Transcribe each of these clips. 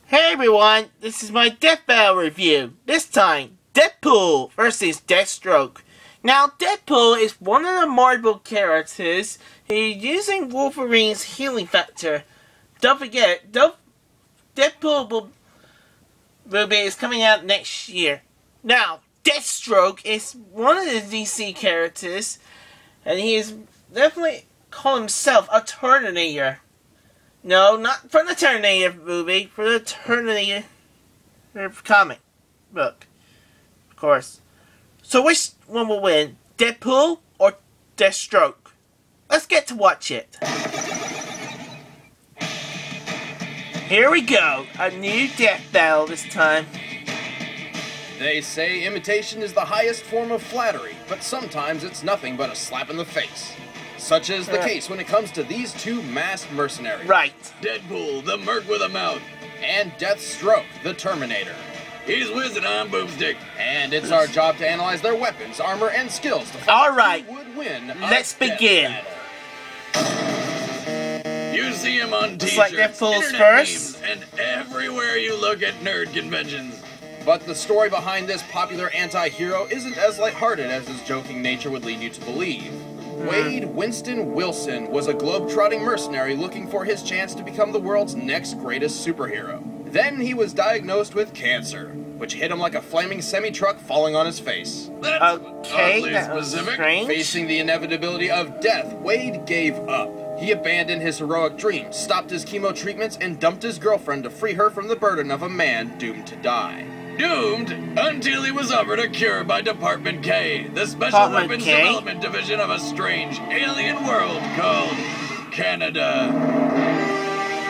Hey everyone, this is my Death Battle review. This time, Deadpool versus Deathstroke. Now, Deadpool is one of the Marvel characters who's using Wolverine's healing factor. Don't forget, Deadpool is coming out next year. Now, Deathstroke is one of the DC characters, and he is definitely called himself a Terminator. No, not from the Terminator movie, for the Terminator comic book, of course. So which one will win, Deadpool or Deathstroke? Let's get to watch it. Here we go, a new death battle this time. They say imitation is the highest form of flattery, but sometimes it's nothing but a slap in the face. Such is the case when it comes to these two masked mercenaries. Right. Deadpool, the merc with a mouth. And Deathstroke, the Terminator. He's whizzing on boomstick. And it's our job to analyze their weapons, armor, and skills to find Alright, who would win. let's begin. You see him on t-shirts, like Deadpool's internet first. memes, and everywhere you look at nerd conventions. But the story behind this popular anti-hero isn't as lighthearted as his joking nature would lead you to believe. Wade Winston Wilson was a globe-trotting mercenary looking for his chance to become the world's next greatest superhero. Then he was diagnosed with cancer, which hit him like a flaming semi-truck falling on his face. That's Okay, oddly that was specific. strange. Facing the inevitability of death, Wade gave up. He abandoned his heroic dreams, stopped his chemo treatments, and dumped his girlfriend to free her from the burden of a man doomed to die. Doomed until he was offered a cure by Department K, the Special Department Weapons K? Development Division of a strange alien world called Canada.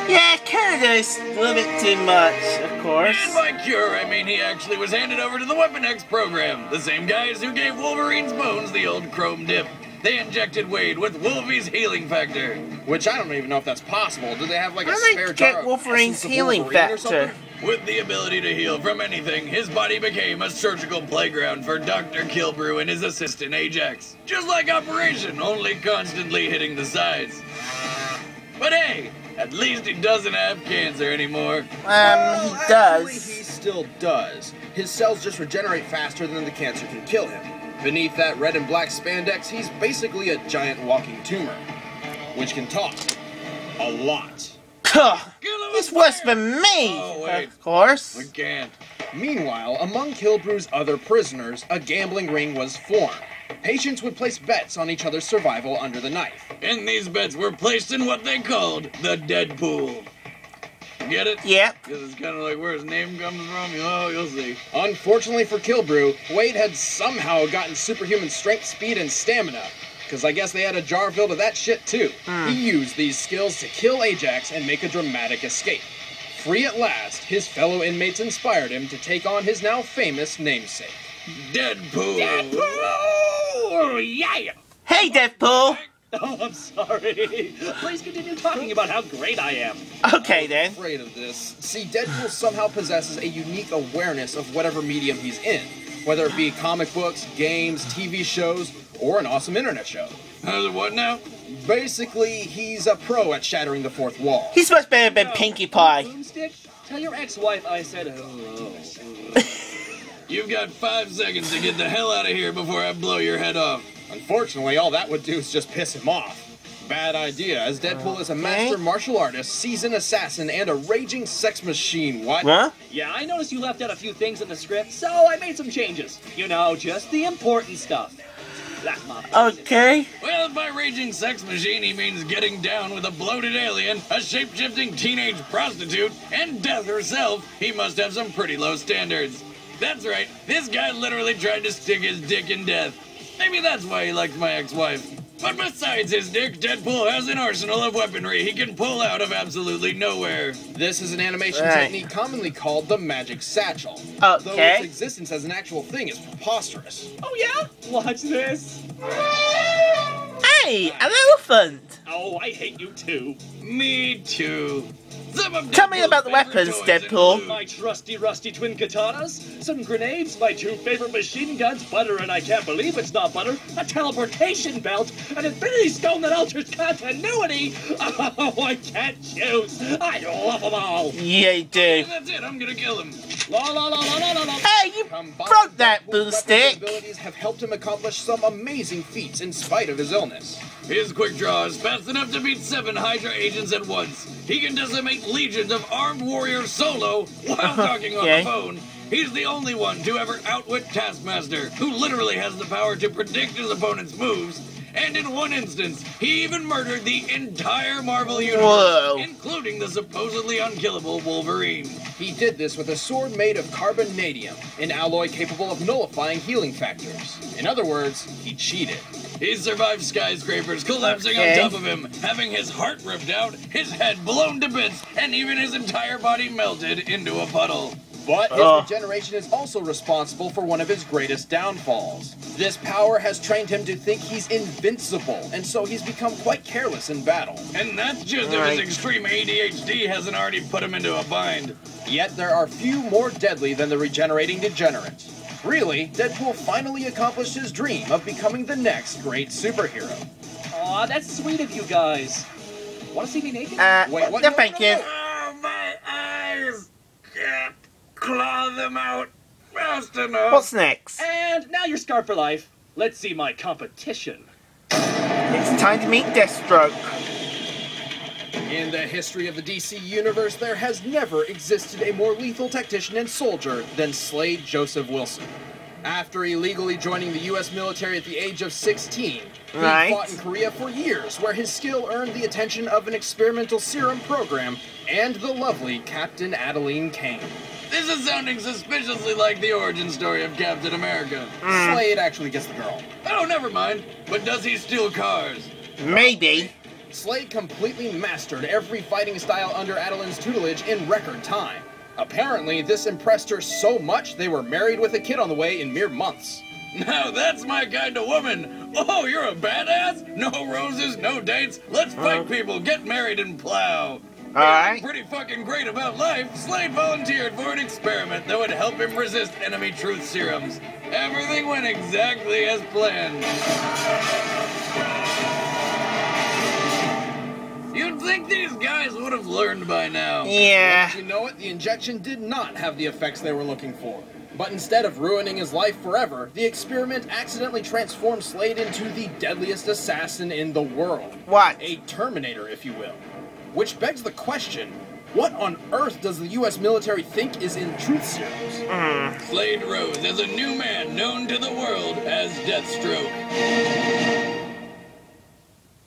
Yeah, Canada is a little bit too much, of course. And by cure, I mean he actually was handed over to the Weapon X program, the same guys who gave Wolverine's bones the old chrome dip. They injected Wade with Wolvie's healing factor. Which I don't even know if that's possible. Do they have like a How do they spare get jar of Wolverine's essence of healing Wolverine or factor? something? With the ability to heal from anything, his body became a surgical playground for Dr. Kilbrew and his assistant Ajax. Just like Operation, only constantly hitting the sides. But hey, at least he doesn't have cancer anymore. He Actually, does. he still does. His cells just regenerate faster than the cancer can kill him. Beneath that red and black spandex, he's basically a giant walking tumor, which can talk a lot. It's worse than me, Oh, wait. of course. We can't. Meanwhile, among Kilbrew's other prisoners, a gambling ring was formed. Patients would place bets on each other's survival under the knife. And these bets were placed in what they called the Deadpool. Get it? Yep. Because it's kind of like where his name comes from. Oh, you'll see. Unfortunately for Kilbrew, Wade had somehow gotten superhuman strength, speed, and stamina. Because I guess they had a jar filled of that shit too. He used these skills to kill Ajax and make a dramatic escape. Free at last, his fellow inmates inspired him to take on his now famous namesake. Deadpool. Oh, yeah! Hey, Deadpool. Oh, I'm sorry. Please continue talking about how great I am. Okay, then. Afraid of this. See, Deadpool somehow possesses a unique awareness of whatever medium he's in, whether it be comic books, games, TV shows, or an awesome internet show. How's it what now? Basically, he's a pro at shattering the fourth wall. He's much better than Pinkie Pie. Boomstick, tell your ex-wife I said hello. You've got 5 seconds to get the hell out of here before I blow your head off. Unfortunately, all that would do is just piss him off. Bad idea, as Deadpool is a master martial artist, seasoned assassin, and a raging sex machine. What? Huh? Yeah, I noticed you left out a few things in the script, so I made some changes. You know, just the important stuff. That's my Okay. Well, by raging sex machine, he means getting down with a bloated alien, a shape-shifting teenage prostitute, and death herself. He must have some pretty low standards. That's right, this guy literally tried to stick his dick in death. Maybe that's why he liked my ex-wife. But besides his dick, Deadpool has an arsenal of weaponry he can pull out of absolutely nowhere. This is an animation Right. technique commonly called the magic satchel. Though Okay. its existence as an actual thing is preposterous. Oh, yeah? Watch this. Hey, an elephant! Oh, I hate you too. Me too. Some of Tell me Deadpool's about the favorite weapons, toys Deadpool. include- My trusty rusty twin katanas, some grenades, my 2 favorite machine guns, butter and I can't believe it's not butter, a teleportation belt, an infinity stone that alters continuity. Oh, I can't choose. I love them all. Yeah, you do. And that's it, I'm gonna kill him. La la la la la la la. Hey, you Combined, broke that Deadpool's boomstick! weapons abilities have helped him accomplish some amazing feats in spite of his illness. His quick draw is fast enough to beat 7 Hydra agents at once. He can decimate legions of armed warriors solo while talking on Okay. the phone. He's the only one to ever outwit Taskmaster, who literally has the power to predict his opponent's moves. And in one instance, he even murdered the entire Marvel Universe, Whoa. including the supposedly unkillable Wolverine. He did this with a sword made of carbonadium, an alloy capable of nullifying healing factors. In other words, he cheated. He survived skyscrapers collapsing Okay. on top of him, having his heart ripped out, his head blown to bits, and even his entire body melted into a puddle. But his Ugh. regeneration is also responsible for one of his greatest downfalls. This power has trained him to think he's invincible, and so he's become quite careless in battle. And that's just Right. if his extreme ADHD hasn't already put him into a bind. Yet there are few more deadly than the regenerating degenerate. Really, Deadpool finally accomplished his dream of becoming the next great superhero. Aw, that's sweet of you guys. Want to see me naked? Wait, what? No, No, thank no, you. no. Oh, my eyes! Can't claw them out fast enough. What's next? And now you're scarred for life. Let's see my competition. It's time to meet Deathstroke. In the history of the DC Universe, there has never existed a more lethal tactician and soldier than Slade Joseph Wilson. After illegally joining the U.S. military at the age of 16, he Right. fought in Korea for years, where his skill earned the attention of an experimental serum program and the lovely Captain Adeline Kane. This is sounding suspiciously like the origin story of Captain America. Slade actually gets the girl. Oh, never mind. But does he steal cars? Maybe. Slade completely mastered every fighting style under Adeline's tutelage in record time. Apparently, this impressed her so much they were married with a kid on the way in mere months. Now that's my kind of woman. Oh, you're a badass? No roses, no dates. Let's fight people, get married, and plow. Alright. Pretty fucking great about life. Slade volunteered for an experiment that would help him resist enemy truth serums. Everything went exactly as planned. You'd think these guys would have learned by now. Yeah. Wouldn't you know it, the injection did not have the effects they were looking for. But instead of ruining his life forever, the experiment accidentally transformed Slade into the deadliest assassin in the world. What? A Terminator, if you will. Which begs the question, what on earth does the US military think is in truth serums? Slade rose as a new man known to the world as Deathstroke.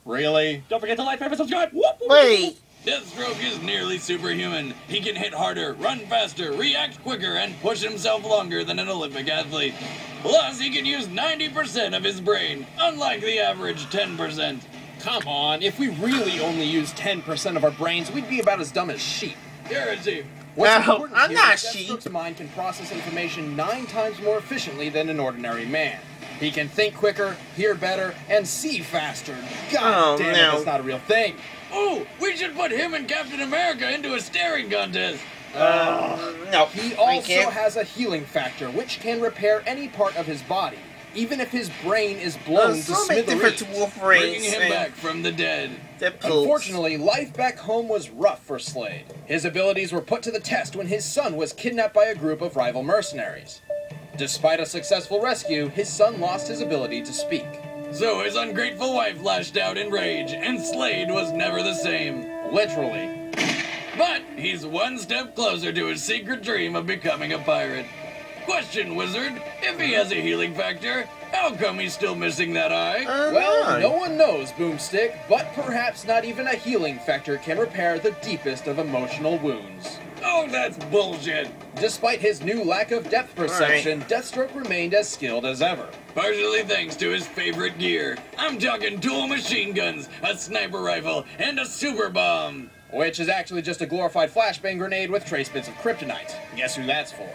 Really? Don't forget to like, favorite, subscribe. Whoop, whoop. Wait. Deathstroke is nearly superhuman. He can hit harder, run faster, react quicker, and push himself longer than an Olympic athlete. Plus, he can use 90% of his brain, unlike the average 10%. Come on, if we really only used 10% of our brains, we'd be about as dumb as sheep. Guarantee. What's No, important I'm here not is sheep. Deathstroke's mind can process information 9 times more efficiently than an ordinary man. He can think quicker, hear better, and see faster. God Oh, damn it, no. that's not a real thing. Oh, we should put him and Captain America into a staring contest. No. He Thank also you. has a healing factor, which can repair any part of his body, even if his brain is blown It's to a little bit different to smithereens. Bringing Wolverine's. him back from the dead. Deadpool's. Unfortunately, life back home was rough for Slade. His abilities were put to the test when his son was kidnapped by a group of rival mercenaries. Despite a successful rescue, his son lost his ability to speak. So his ungrateful wife lashed out in rage, and Slade was never the same. Literally. But he's one step closer to his secret dream of becoming a pirate. Question, Wizard, if he has a healing factor, how come he's still missing that eye? Well, no one knows, Boomstick, but perhaps not even a healing factor can repair the deepest of emotional wounds. Oh, that's bullshit. Despite his new lack of depth perception, Deathstroke remained as skilled as ever. Partially thanks to his favorite gear. I'm talking dual machine guns, a sniper rifle, and a super bomb. which is actually just a glorified flashbang grenade with trace bits of kryptonite. Guess who that's for?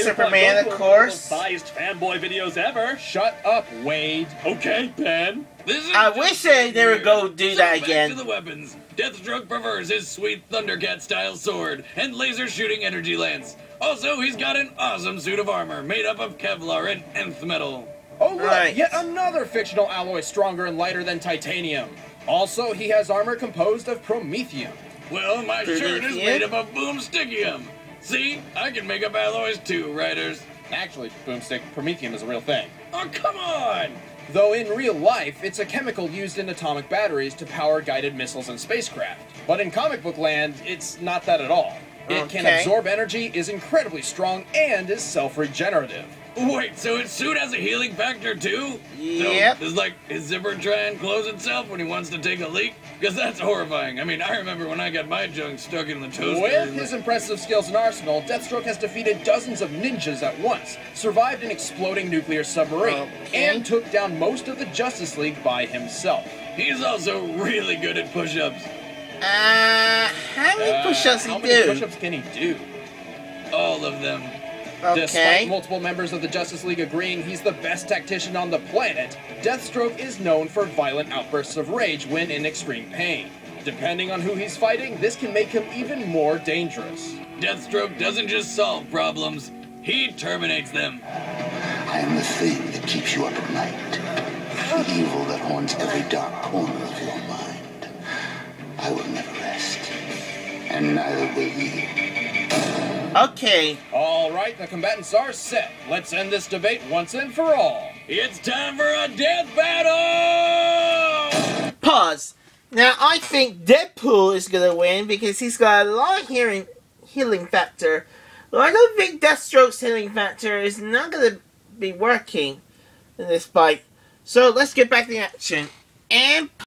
Superman, of course. Biased fanboy videos ever. Shut up, Wade. Okay, Ben. This is I just wish they would weird. go do So that back again. to the weapons. Deathstroke prefers his sweet Thundercat-style sword and laser-shooting energy lance. Also, he's got an awesome suit of armor made up of Kevlar and nth metal. Oh look, Right. yet another fictional alloy stronger and lighter than titanium. Also, he has armor composed of promethium. Well, my shirt is Promethium? made up of boomstickium. See, I can make up alloys too, writers. Actually, boomstick, promethium is a real thing. Oh, come on! Though in real life, it's a chemical used in atomic batteries to power guided missiles and spacecraft. But in comic book land, it's not that at all. It can Okay. absorb energy, is incredibly strong, and is self-regenerative. Wait, so its suit has a healing factor too? Yep. So, does like his zipper try and close itself when he wants to take a leak? Because that's horrifying. I mean, I remember when I got my junk stuck in the toaster. With and, his like, impressive skills and arsenal, Deathstroke has defeated dozens of ninjas at once, survived an exploding nuclear submarine, Okay. and took down most of the Justice League by himself. he's also really good at push-ups. How many push-ups How he many do? push-ups can he do? All of them. Despite Okay. multiple members of the Justice League agreeing he's the best tactician on the planet, Deathstroke is known for violent outbursts of rage when in extreme pain. Depending on who he's fighting, this can make him even more dangerous. Deathstroke doesn't just solve problems, he terminates them. I am the thing that keeps you up at night. The evil that haunts every dark corner of your mind. I will never rest. And neither will you. Okay. All right, the combatants are set. Let's end this debate once and for all. It's time for a death battle! Pause. Now, I think Deadpool is going to win because he's got a lot of healing factor. But I don't think Deathstroke's healing factor is not going to be working in this fight. So, let's get back to the action. And